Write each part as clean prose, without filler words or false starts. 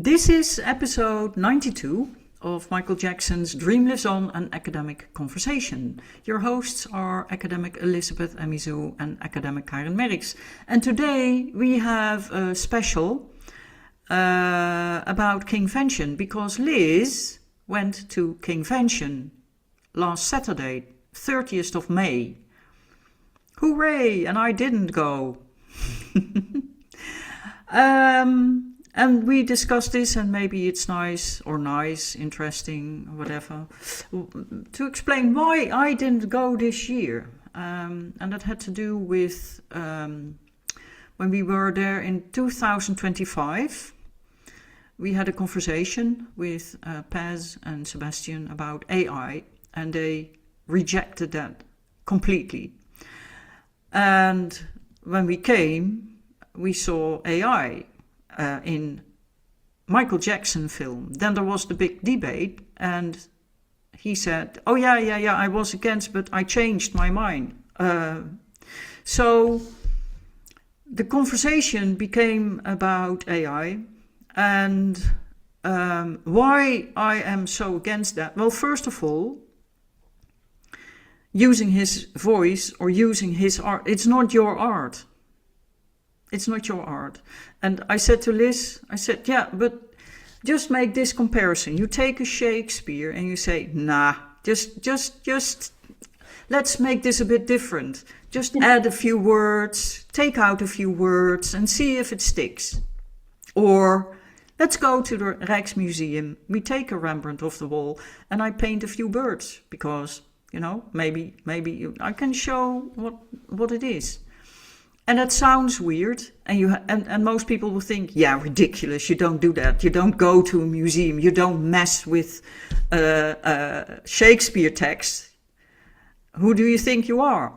This is episode 92 of Michael Jackson's Dream Lives On, an academic conversation. Your hosts are academic Elizabeth Amizu and academic Karin and today we have a special about KingVention because Liz went to KingVention last Saturday, 30th of May. Hooray! And I didn't go. And we discussed this, and maybe it's interesting, whatever, to explain why I didn't go this year. And that had to do with when we were there in 2025. We had a conversation with Paz and Sebastian about AI, and they rejected that completely. And when we came, we saw AI in Michael Jackson film. Then there was the big debate, and he said, "Oh yeah, I was against, but I changed my mind." So the conversation became about AI and why I am so against that. Well, first of all, using his voice or using his art, it's not your art. It's not your art. And I said to Liz, yeah, but just make this comparison. You take a Shakespeare and you say, nah, just let's make this a bit different. Just add a few words, take out a few words and see if it sticks. Or let's go to the Rijksmuseum. We take a Rembrandt off the wall and I paint a few birds because, maybe I can show what it is. And that sounds weird, and most people will think, yeah, ridiculous, you don't do that. You don't go to a museum, you don't mess with Shakespeare text. Who do you think you are?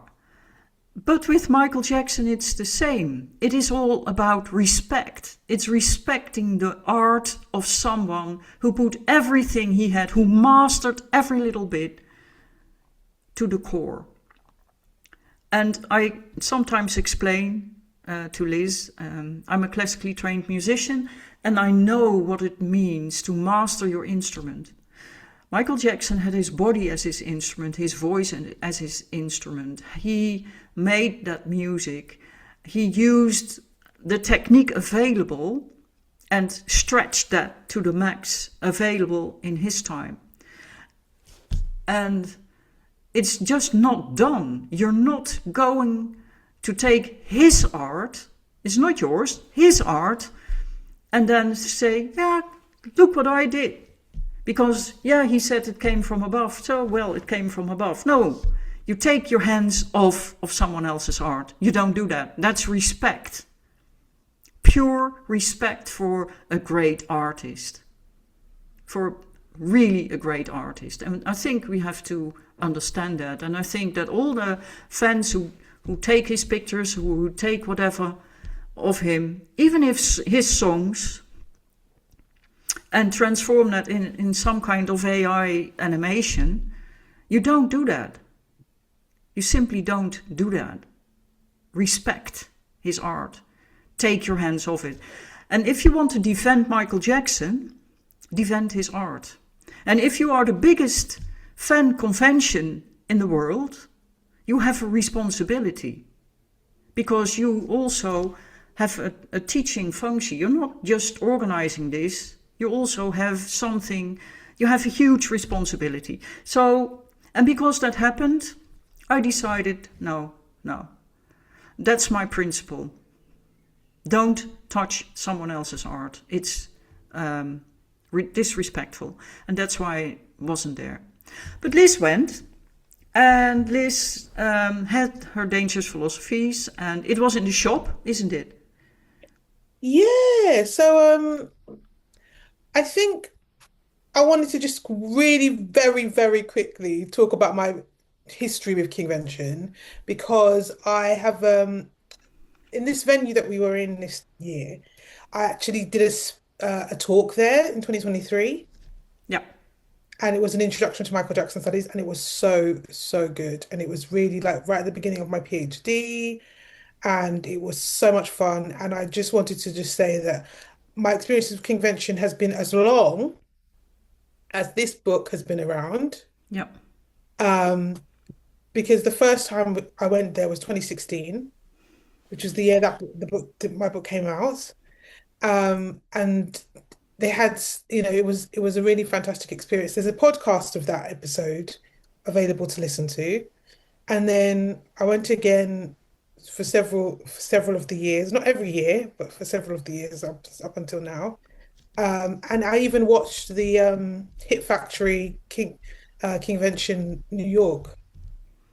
But with Michael Jackson, it's the same. It is all about respect. It's respecting the art of someone who put everything he had, who mastered every little bit to the core. And I sometimes explain to Liz, I'm a classically trained musician and I know what it means to master your instrument. Michael Jackson had his body as his instrument, his voice as his instrument. He made that music. He used the technique available and stretched that to the max available in his time. And it's just not done. You're not going to take his art, it's not yours, his art, and then say, yeah, look what I did. Because, yeah, he said it came from above, so, well, it came from above. No, you take your hands off of someone else's art. You don't do that. That's respect. Pure respect for a great artist. For really a great artist. And I think we have to understand that. And I think that all the fans who take his pictures, who take whatever of him, even if his songs, and transform that in some kind of AI animation, you don't do that. You simply don't do that. Respect his art. Take your hands off it. And if you want to defend Michael Jackson, defend his art. And if you are the biggest fan convention in the world, you have a responsibility. Because you also have a teaching function. You're not just organizing this, you also have something, you have a huge responsibility. So, and because that happened, I decided, no. That's my principle. Don't touch someone else's art. It's disrespectful. And that's why I wasn't there. But Liz went, and Liz had her Dangerous Philosophies, and it was in the shop, isn't it? Yeah, so I think I wanted to just really very, very quickly talk about my history with KingVention because I have in this venue that we were in this year, I actually did a talk there in 2023. Yeah. And it was an introduction to Michael Jackson studies, and it was so, so good. And it was really like right at the beginning of my PhD, and it was so much fun. And I just wanted to just say that my experience of KingVention has been as long as this book has been around. Yeah. Um, because the first time I went there was 2016, which was the year that my book came out. And they had, it was a really fantastic experience. There's a podcast of that episode available to listen to. And then I went again for several of the years, not every year, but for several of the years up until now. And I even watched the Hit Factory Kingvention New York.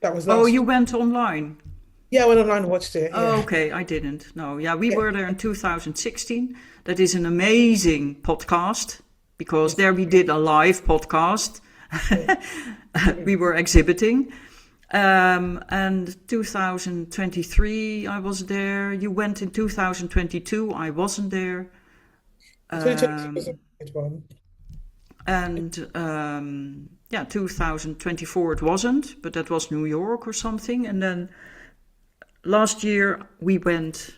That was Oh, last. you went online. Yeah, I went online and watched it. Oh, Yeah. okay, I didn't. No, yeah, we Yeah. were there in 2016. That is an amazing podcast because Yes. there we did a live podcast. Yeah. We were exhibiting. And 2023, I was there. You went in 2022, I wasn't there. 2022 was a Um, good one. and yeah, 2024 it wasn't, but that was New York or something. And then last year we went,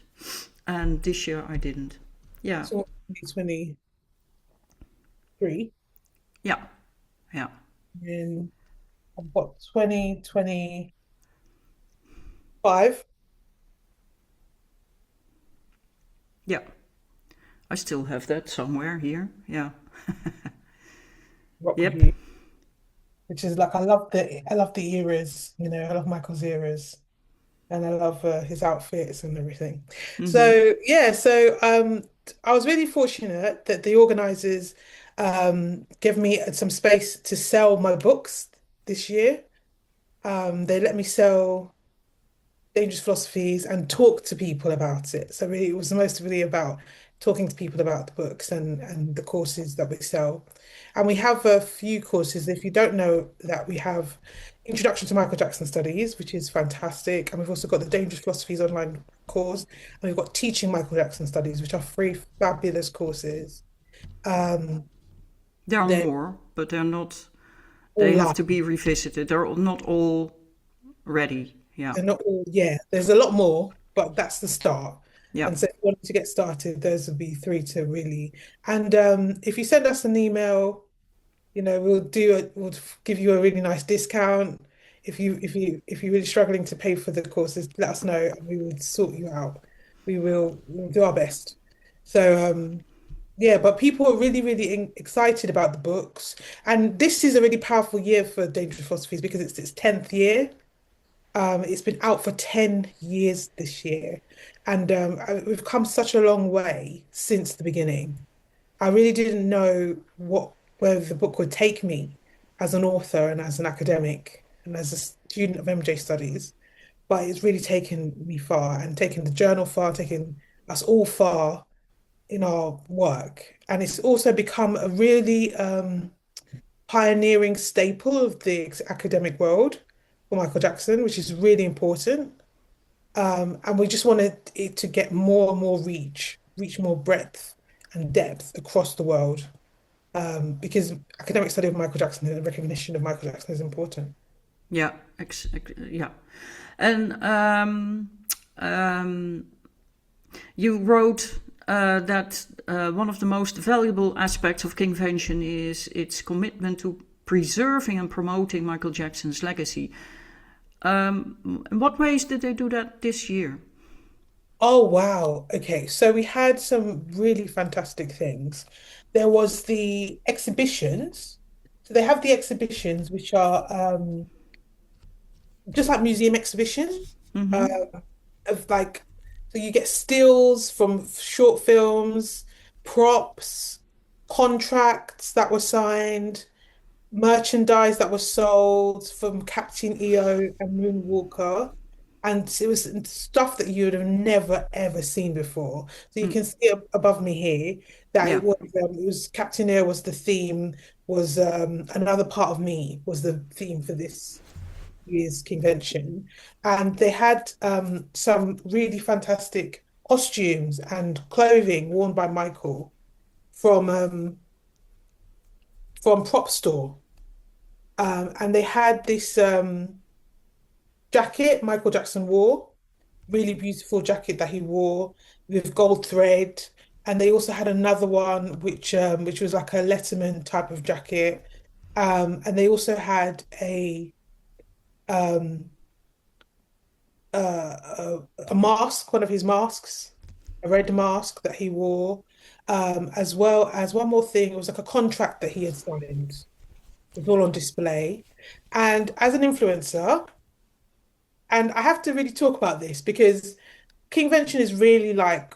and this year I didn't. Yeah, So 2023 yeah, yeah, and I've got 2025. yeah. I still have that somewhere here. Yeah. Rock Yep. Review, which is like I love the eras, I love Michael's eras. And I love his outfits and everything. Mm-hmm. So yeah, I was really fortunate that the organizers gave me some space to sell my books this year. They let me sell Dangerous Philosophies and talk to people about it. So really, it was mostly about talking to people about the books and the courses that we sell. And we have a few courses. If you don't know that, we have Introduction to Michael Jackson Studies, which is fantastic. And we've also got the Dangerous Philosophies online course. And we've got Teaching Michael Jackson Studies, which are three fabulous courses. Um, There are they're more, but they're not, all they have live. to be revisited. They're not all ready. Yeah, They're not all, yeah, there's a lot more, but that's the start. yeah. And so if you want to get started, those would be three to really. And if you send us an email, we'll give you a really nice discount. If you're really struggling to pay for the courses, let us know and we will sort you out. We'll do our best. So yeah, but people are really, really excited about the books. And this is a really powerful year for Dangerous Philosophies because it's its 10th year. It's been out for 10 years this year. And we've come such a long way since the beginning. I really didn't know where the book would take me as an author and as an academic and as a student of MJ studies. But it's really taken me far and taken the journal far, taken us all far in our work. And it's also become a really pioneering staple of the academic world for Michael Jackson, which is really important. And we just wanted it to get more and more reach more breadth and depth across the world. Because academic study of Michael Jackson and recognition of Michael Jackson is important. Yeah, yeah. And um, you wrote that one of the most valuable aspects of KingVention is its commitment to preserving and promoting Michael Jackson's legacy. In what ways did they do that this year? Oh, wow. Okay, so we had some really fantastic things. There was the exhibitions. So they have the exhibitions, which are just like museum exhibitions Mm-hmm. uh, of like, so you get stills from short films, props, contracts that were signed, merchandise that was sold from Captain EO and Moonwalker. And it was stuff that you would have never ever seen before. So you Mm. can see above me here that Yeah, it was Captain EO was the theme, was another part of me was the theme for this year's convention. And they had some really fantastic costumes and clothing worn by Michael from Prop Store. And they had this jacket Michael Jackson wore, really beautiful jacket that he wore with gold thread. And they also had another one which was like a Letterman type of jacket. And they also had um, a mask, one of his masks, a red mask that he wore, as well as one more thing. It was like a contract that he had signed. It was all on display. And as an influencer, and I have to really talk about this because KingVention is really like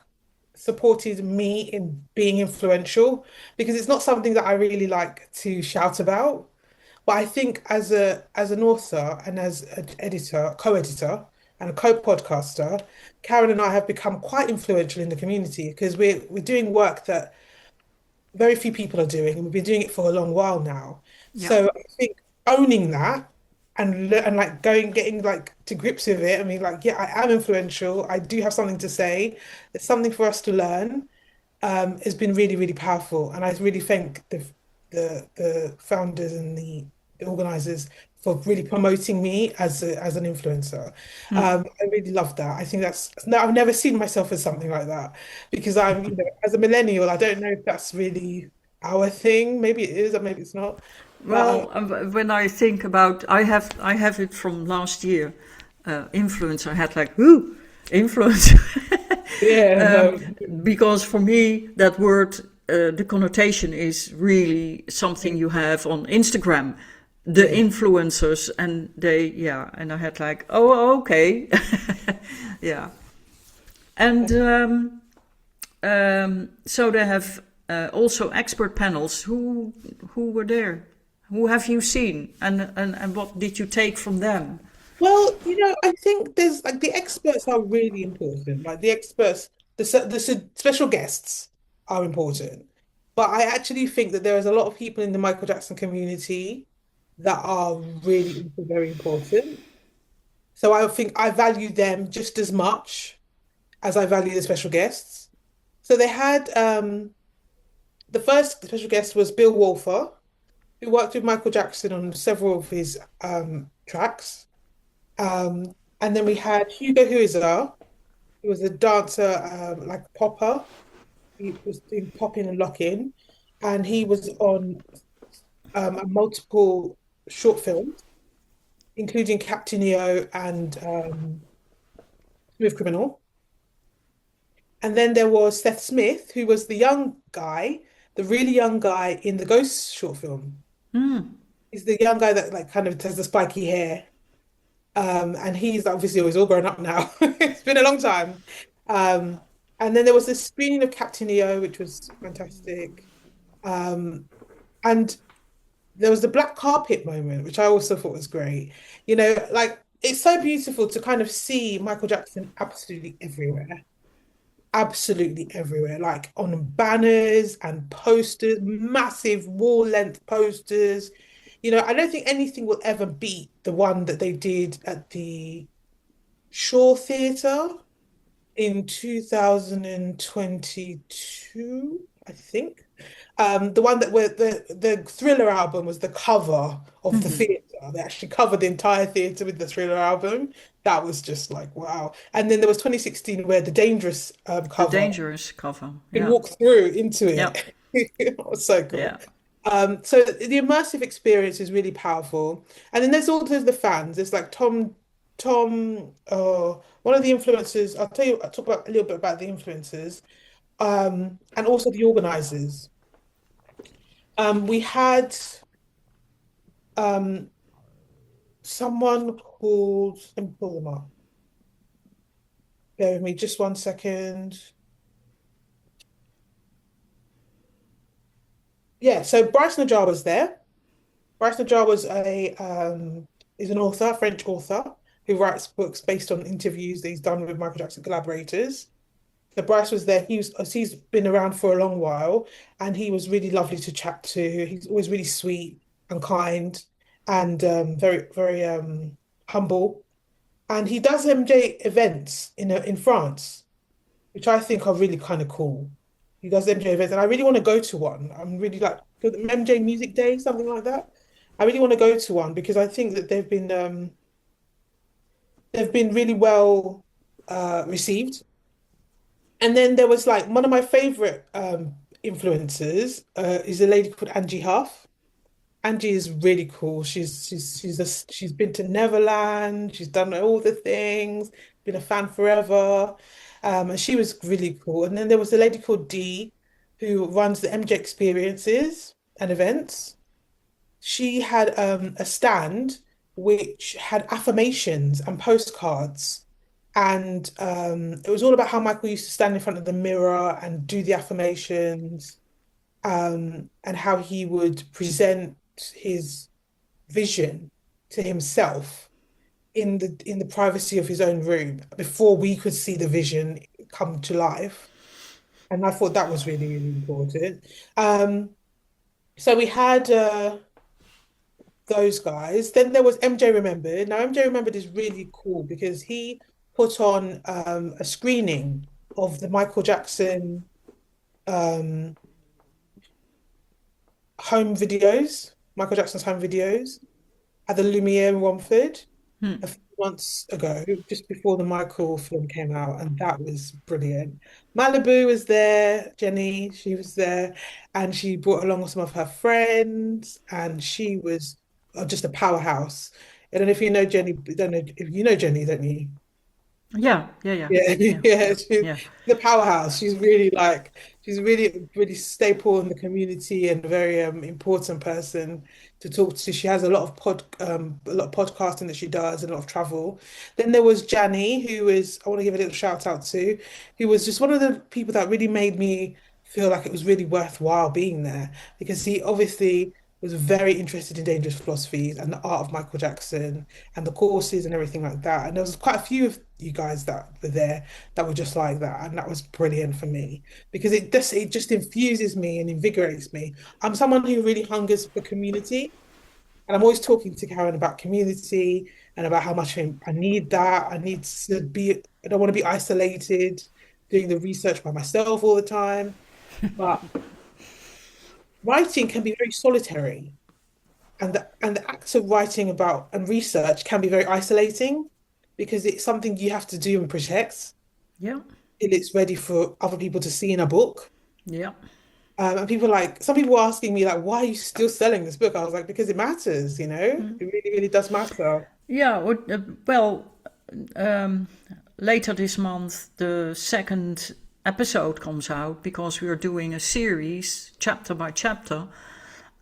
supported me in being influential because it's not something that I really like to shout about. But I think as an author and as an editor, co-editor and a co-podcaster, Karen and I have become quite influential in the community because we're doing work that very few people are doing, and we've been doing it for a long while now. Yeah. So I think owning that and like going getting like to grips with it. I mean, like, yeah, I am influential. I do have something to say. It's something for us to learn. Has been really, really powerful. And I really thank the founders and the organizers for really promoting me as an influencer. Mm. I really love that. I think that's no, I've never seen myself as something like that because as a millennial, I don't know if that's really our thing. Maybe it is, or maybe it's not. But Well, when I think about, I have it from last year. Influence. I had like, whoo, influence. yeah, no, Because for me, that word, the connotation is really something you have on Instagram. The yeah. influencers, and they, yeah, and I had like, oh, okay, yeah, and so they have also expert panels. Who were there? Who have you seen, and what did you take from them? Well, I think there's like the experts are really important. Like the experts, special guests are important. But I actually think that there is a lot of people in the Michael Jackson community that are really also very important. So I think I value them just as much as I value the special guests. So they had the first special guest was Bill Wolfer, who worked with Michael Jackson on several of his tracks. And then we had Hugo Huizar, who was a dancer, like a popper. He was doing popping and locking, and he was on multiple short films, including Captain EO and Smooth Criminal. And then there was Seth Smith, who was the young guy, the really young guy in the Ghost short film. He's the young guy that like kind of has the spiky hair. And he's obviously always all grown up now. It's been a long time. Um, and then there was this screening of Captain EO, which was fantastic. Um, and there was the black carpet moment, which I also thought was great. Like it's so beautiful to kind of see Michael Jackson absolutely everywhere, like on banners and posters, massive wall-length posters. I don't think anything will ever beat the one that they did at the Shaw Theatre in 2022, I think. The one that where the Thriller album was the cover of the theatre. They actually covered the entire theatre with the Thriller album. That was just like wow. And then there was 2016 where the Dangerous The cover dangerous cover. could Yeah, walk through into yeah, it. It was so cool. yeah. So the immersive experience is really powerful. And then there's also the fans. There's like one of the influencers. I'll talk about a little bit about the influencers, and also the organizers. We had um, someone called, let me pull them up. Bear with me just 1 second. Yeah, so Bryce Najar was there. Bryce Najar was a is an author, French author, who writes books based on interviews that he's done with Michael Jackson collaborators. So Bryce was there. He's been around for a long while, and he was really lovely to chat to. He's always really sweet and kind, and very very humble. And he does MJ events in France, which I think are really kind of cool. He does MJ events, and I really want to go to one. I'm really like MJ Music Day, something like that. I really want to go to one because I think that they've been really well received. And then there was like one of my favorite influencers is a lady called Angie Huff. Angie is really cool. She's been to Neverland. She's done all the things. Been a fan forever, and she was really cool. And then there was a lady called Dee, who runs the MJ Experiences and events. She had a stand which had affirmations and postcards, and it was all about how Michael used to stand in front of the mirror and do the affirmations, and how he would present his vision to himself in the privacy of his own room before we could see the vision come to life. And I thought that was really, really important. Um, so we had those guys. Then there was MJ Remembered. Now, MJ Remembered is really cool because he put on a screening of the Michael Jackson um, home videos, Michael Jackson's home videos at the Lumiere in Romford Hmm. a few months ago, just before the Michael film came out, and that was brilliant. Malibu was there, Jenny, she was there, and she brought along some of her friends, and she was just a powerhouse. I don't know if you know Jenny, don't know if you know Jenny, don't you? Yeah, yeah, yeah, Yeah, yeah, yeah, yeah, she's yeah. the powerhouse. She's really like she's really really staple in the community and a very important person to talk to. She has a lot of podcasting that she does and a lot of travel. Then there was Janny, who is I want to give a little shout out to, who was just one of the people that really made me feel like it was really worthwhile being there because he obviously was very interested in dangerous philosophies and the art of Michael Jackson and the courses and everything like that. And there was quite a few of you guys that were there that were just like that, and that was brilliant for me because it just infuses me and invigorates me. I'm someone who really hungers for community, and I'm always talking to Karen about community and about how much I need that. I need to be. I don't want to be isolated, doing the research by myself all the time. But writing can be very solitary. And the acts of writing about and research can be very isolating because it's something you have to do and protect Yeah, till it's ready for other people to see in a book. yeah. And people like some people were asking me like, why are you still selling this book? I was like, because it matters, it really, really does matter. Yeah, well, um, later this month, the second episode comes out because we are doing a series, chapter by chapter,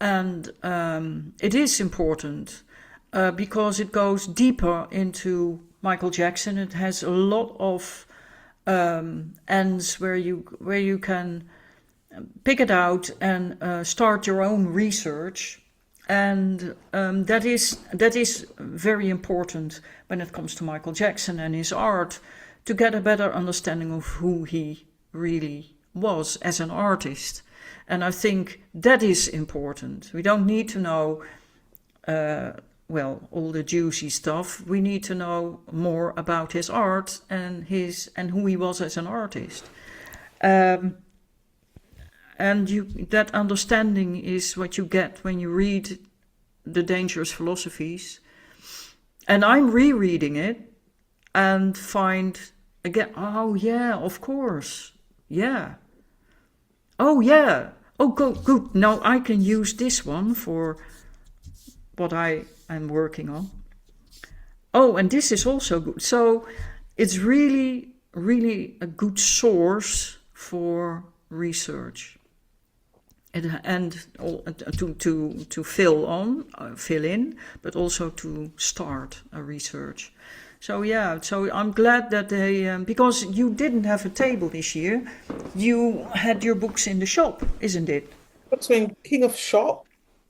and it is important because it goes deeper into Michael Jackson. It has a lot of ends where you can pick it out and start your own research. And that is very important when it comes to Michael Jackson and his art, to get a better understanding of who he really was as an artist. And I think that is important. We don't need to know, all the juicy stuff. We need to know more about his art and who he was as an artist. Um, and that understanding is what you get when you read the Dangerous Philosophies. And I'm rereading it and find again, oh yeah, of course, yeah, oh yeah, oh good. Now I can use this one for what I am working on. Oh, and this is also good. So it's really, really a good source for research. And to fill in, but also to start a research. So yeah, so I'm glad that they because you didn't have a table this year, you had your books in the shop, isn't it? Between King of Shop,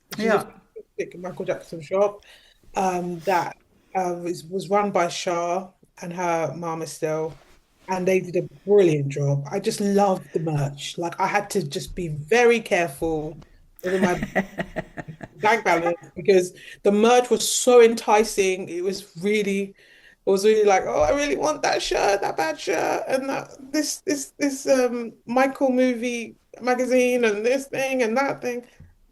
which is a Yeah. fantastic Michael Jackson shop, that was run by Shah and her mom Estelle, and they did a brilliant job. I just loved the merch. Like I had to just be very careful with my bank balance because the merch was so enticing. It was really like, oh, I really want that shirt, that bad shirt, and that this Michael movie magazine and this thing and that thing.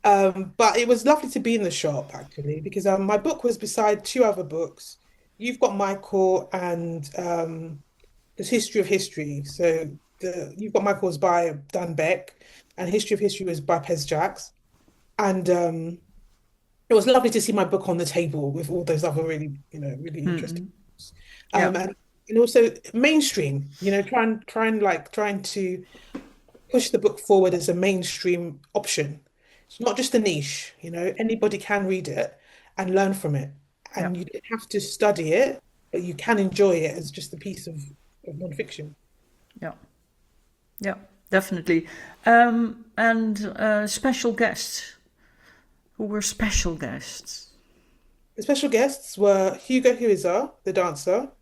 But it was lovely to be in the shop actually because my book was beside two other books. You've got Michael and this History of History. So the You've Got Michaels by Dan Beck, and History of History was by Pez Jacks. And it was lovely to see my book on the table with all those other really, really interesting Mm-mm. books. Yeah, And also mainstream, trying to push the book forward as a mainstream option. It's not just a niche, anybody can read it and learn from it. yeah, And you don't have to study it, but you can enjoy it as just a piece of nonfiction. yeah, yeah, definitely. And special guests. Who were special guests? The special guests were Hugo Huizar, the dancer,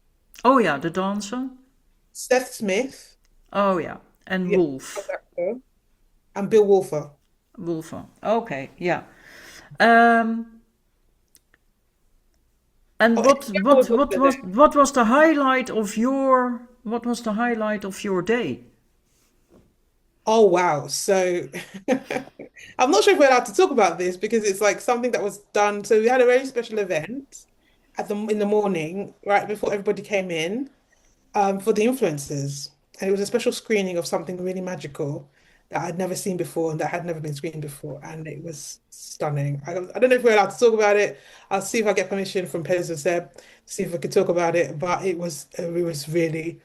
Oh yeah, the dancer. Seth Smith, Oh yeah, and the Wolf. actor, and Bill Wolfer. Wolfer. Okay, yeah. Um, and Oh, Emma was also there. what was the highlight of your day? Oh wow. So I'm not sure if we're allowed to talk about this because it's like something that was done. So we had a very special event in the morning, right before everybody came in, for the influencers. And it was a special screening of something really magical that I'd never seen before and that had never been screened before. And it was stunning. I don't know if we're allowed to talk about it. I'll see if I get permission from Pez and Seb, see if I could talk about it. But it was really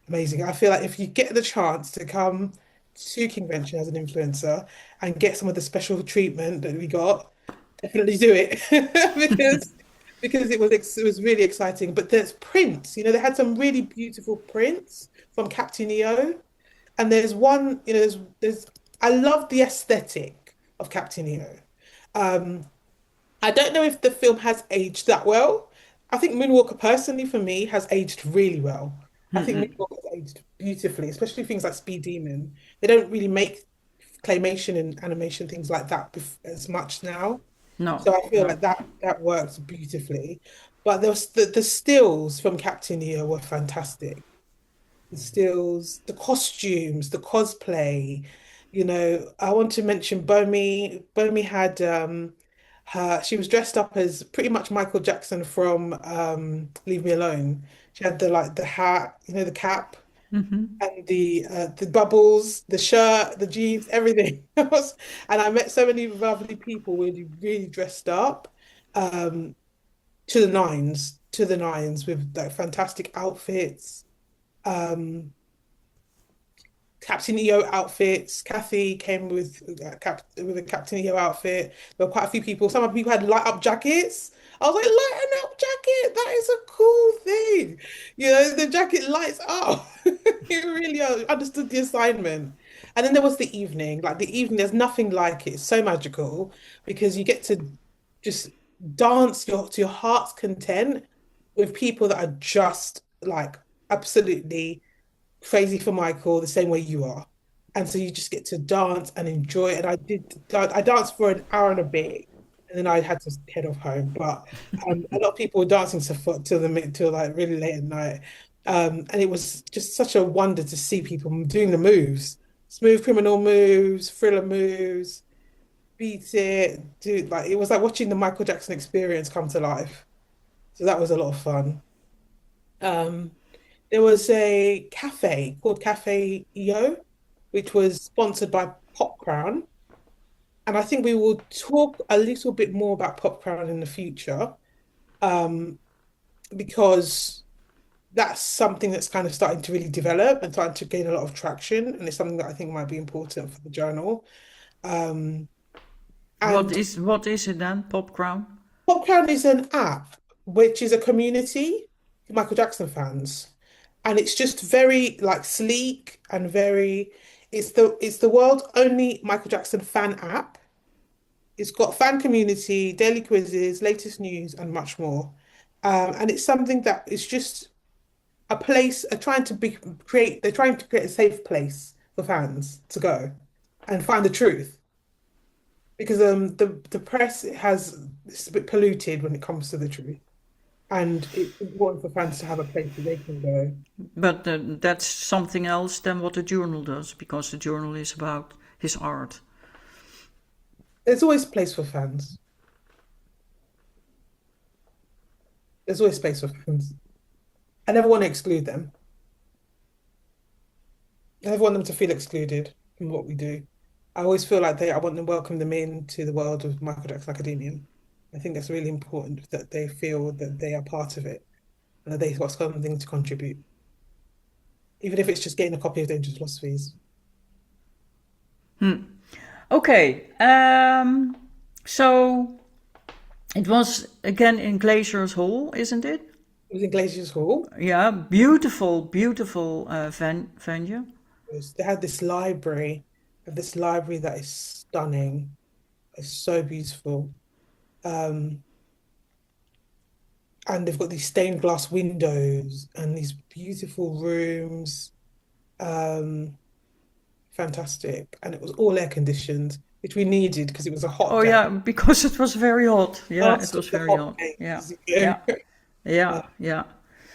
amazing. I feel like if you get the chance to come to Convention as an influencer and get some of the special treatment that we got, definitely do it because it was really exciting. But there's prints, they had some really beautiful prints from Captain EO, and there's one, there's I love the aesthetic of Captain EO. Um, I don't know if the film has aged that well. I think Moonwalker personally for me has aged really well. I think Mm-mm. Moonwalker has aged beautifully, especially things like Speed Demon. They don't really make claymation and animation things like that as much now. No, So I feel no. like that works beautifully. But there was the stills from Captain EO were fantastic. The stills, the costumes, the cosplay. I want to mention Bomi. Bomi had she was dressed up as pretty much Michael Jackson from Leave Me Alone. She had the hat, the cap Mm-hmm. and the bubbles, the shirt, the jeans, everything. And I met so many lovely people really, really dressed up um, to the nines with like fantastic outfits. Um, Captain EO outfits. Kathy came with a Captain EO outfit. There were quite a few people. Some of the people had light up jackets. I was like, light up jacket. That is a cool thing. The jacket lights up. It really understood the assignment. And then there was the evening. Like the evening, there's nothing like it. It's so magical because you get to just dance to your heart's content with people that are just like absolutely crazy for Michael the same way you are. And so you just get to dance and enjoy it. And I danced for an hour and a bit, and then I had to head off home. But a lot of people were dancing till like really late at night. And it was just such a wonder to see people doing the moves, smooth criminal moves, thriller moves, beat it, dude. Like it was like watching the Michael Jackson experience come to life. So that was a lot of fun. Um, there was a cafe called Cafe EO, which was sponsored by Pop Crown. And I think we will talk a little bit more about Pop Crown in the future, um, because that's something that's kind of starting to really develop and starting to gain a lot of traction. And it's something that I think might be important for the journal. Um, What and is what is it then? Pop Crown? Pop Crown is an app, which is a community for Michael Jackson fans. And it's just very like sleek and very it's the world's only Michael Jackson fan app. It's got fan community, daily quizzes, latest news, and much more. And it's something that is just a place, they're trying to create a safe place for fans to go and find the truth. Because the press it's a bit polluted when it comes to the truth. And it's important for fans to have a place that they can go. But that's something else than what the journal does, because the journal is about his art. There's always place for fans. There's always space for fans. I never want to exclude them. I never want them to feel excluded from what we do. I always feel like I want to welcome them into the world of Michael Jackson Academia. I think that's really important that they feel that they are part of it and that they've got something to contribute, even if it's just getting a copy of Dangerous Philosophies. Okay, so it was again in Glacier's Hall, isn't it? It was in Glaciers Hall. Yeah, beautiful, beautiful venue. They had this library that is stunning. It's so beautiful. Um, and they've got these stained glass windows and these beautiful rooms. Um, Fantastic. And it was all air conditioned, which we needed because it was a hot Oh day. yeah, because it was very hot. Yeah, it Last of was the very hot hot. Yeah, days, yeah, Uh, yeah, yeah,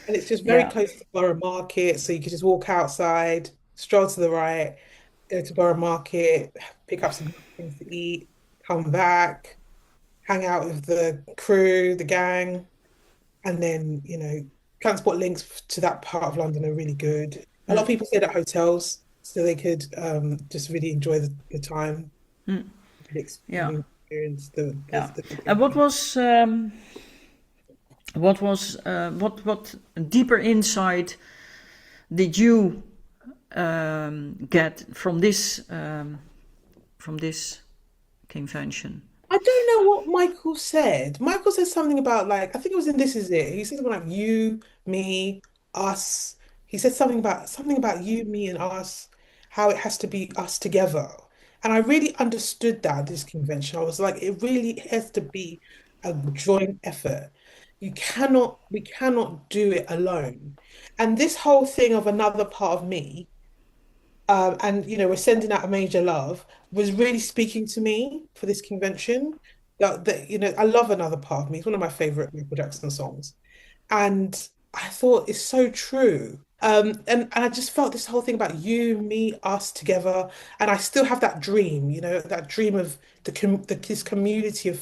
and it's just very yeah. close to Borough Market, so you could just walk outside, stroll to the right, go to Borough Market, pick up some things to eat, come back, hang out with the crew, the gang, and then, transport links to that part of London are really good. A lot of people stayed at hotels so they could just really enjoy the time, really Yeah, experience yeah. the And what deeper insight did you get from this convention? I don't know what Michael said. Michael said something about like, I think it was in This Is It. He said something like you, me, us. He said something about you, me, and us, how it has to be us together. And I really understood that at this convention. I was like, it really has to be a joint effort. We cannot do it alone. And this whole thing of another part of me and we're sending out a major love was really speaking to me for this convention. I love Another Part of Me. It's one of my favorite Michael Jackson songs, and I thought it's so true. And I just felt this whole thing about you, me, us together, and I still have that dream. That dream of this community of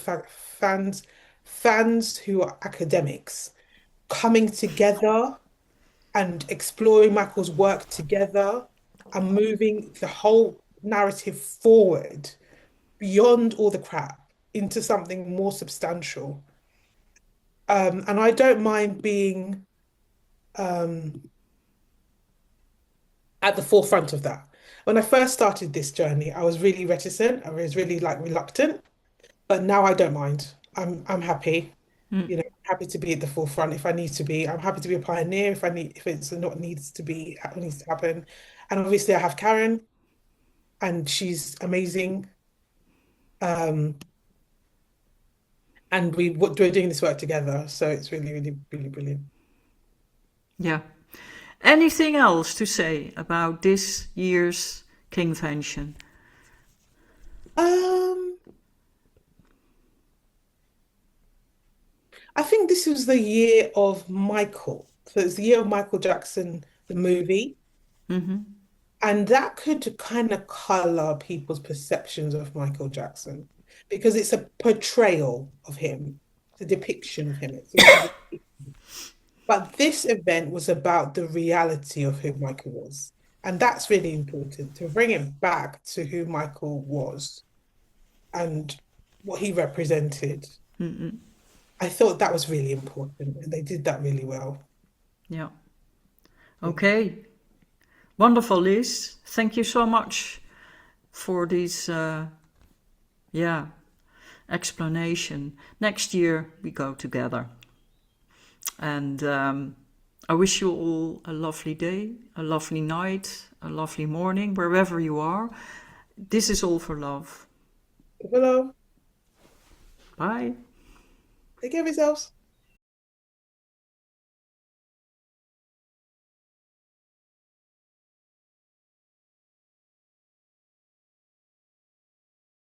fans who are academics coming together and exploring Michael's work together and moving the whole narrative forward beyond all the crap into something more substantial. And I don't mind being um, at the forefront of that. When I first started this journey, I was really reticent. I was really like reluctant, but now I don't mind. I'm happy. Happy to be at the forefront if I need to be. I'm happy to be a pioneer if it's not needs to happen. And obviously I have Karin and she's amazing. Um, and we're doing this work together. So it's really, really, really brilliant. Yeah. Anything else to say about this year's convention? Um, I think this was the year of Michael. So it's the year of Michael Jackson, the movie. And that could kind of color people's perceptions of Michael Jackson because it's a portrayal of him, it's a depiction of him. But this event was about the reality of who Michael was. And that's really important to bring it back to who Michael was and what he represented. I thought that was really important, and they did that really well. Yeah. Okay. Wonderful, Liz. Thank you so much for this, explanation. Next year we go together. And I wish you all a lovely day, a lovely night, a lovely morning, wherever you are. This is All for Love. Hello, Bye. take care of yourselves.